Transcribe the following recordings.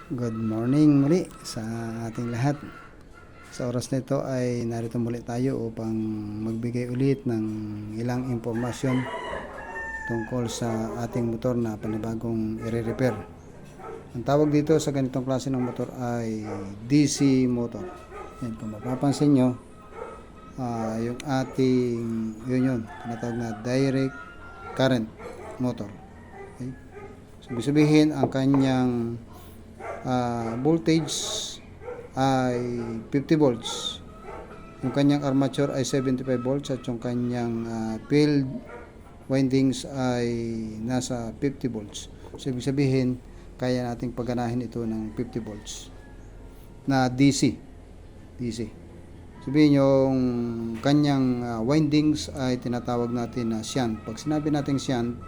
Good morning muli sa ating lahat. Sa oras na ito ay narito muli tayo upang magbigay ulit ng ilang impormasyon tungkol sa ating motor na panibagong i-repair. Ang tawag dito sa ganitong klase ng motor ay DC motor. Yan, kung mapapansin nyo, yung ating yun tinatawag na direct current motor. Okay? So, ibig sabihin ang kanyang voltage ay 50 volts, yung kanyang armature ay 75 volts at yung kanyang field windings ay nasa 50 volts. So ibig sabihin kaya nating pagganahin ito ng 50 volts na DC. Sabihin yung kanyang windings ay tinatawag natin na shunt. Pag sinabi natin shunt,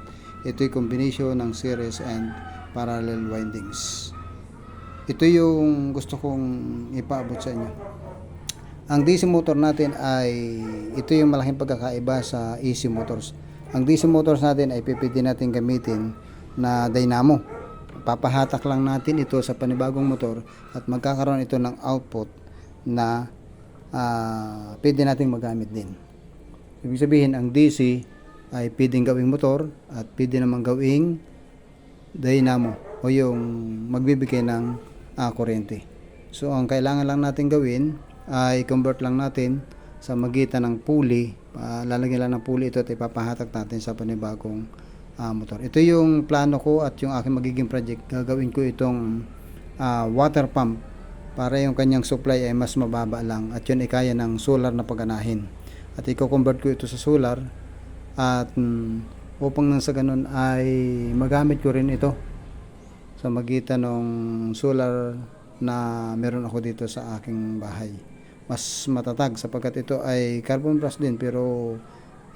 ito ay combination ng series and parallel windings. Ito yung gusto kong ipaabot sa inyo. Ang DC motor natin ay ito yung malaking pagkakaiba sa AC motors. Ang DC motors natin ay pwede natin gamitin na dynamo. Papahatak lang natin ito sa panibagong motor at magkakaroon ito ng output na pwede nating magamit din. Ibig sabihin ang DC ay pwedeng gawing motor at pwede namang gawing dynamo o yung magbibigay ng kuryente. So ang kailangan lang natin gawin ay convert lang natin sa magitan ng pulley, lalagyan lang ng pulley ito at ipapahatak natin sa panibagong motor. Ito yung plano ko at yung aking magiging project. Gagawin ko itong water pump para yung kanyang supply ay mas mababa lang at yun ay kaya ng solar na pagganahin. At i-convert ko ito sa solar at upang nang sa ganun ay magamit ko rin ito sa magitan ng solar na meron ako dito sa aking bahay. Mas matatag sapagkat ito ay carbon brush din pero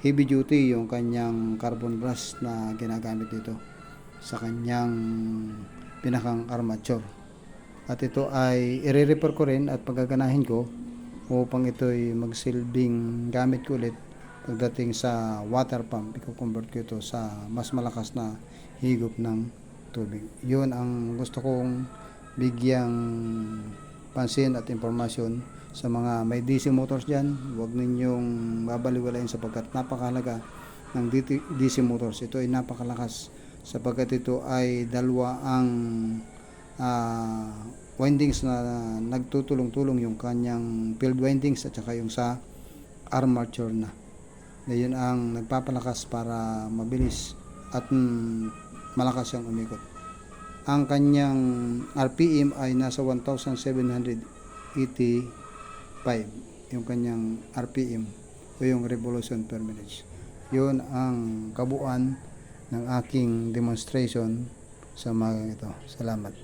heavy duty yung kanyang carbon brush na ginagamit dito sa kanyang pinakang armature. At ito ay i-repair ko rin at paggaganahin ko upang ito ay magsilbing gamit ko ulit pagdating sa water pump. I-convert ko ito sa mas malakas na higop ng tubig. Yun ang gusto kong bigyang pansin at impormasyon sa mga may DC motors dyan. Huwag ninyong babaliwalain sapagkat napakahalaga ng DC motors. Ito ay napakalakas sapagkat ito ay dalawa ang windings na nagtutulong-tulong, yung kanyang field windings at saka yung sa armature na. Yun ang nagpapalakas para mabilis at malakas siyang umikot. Ang kanyang RPM ay nasa 1785 yung kanyang RPM o yung revolution per minute. Yun ang kabuuan ng aking demonstration sa mga ito. Salamat.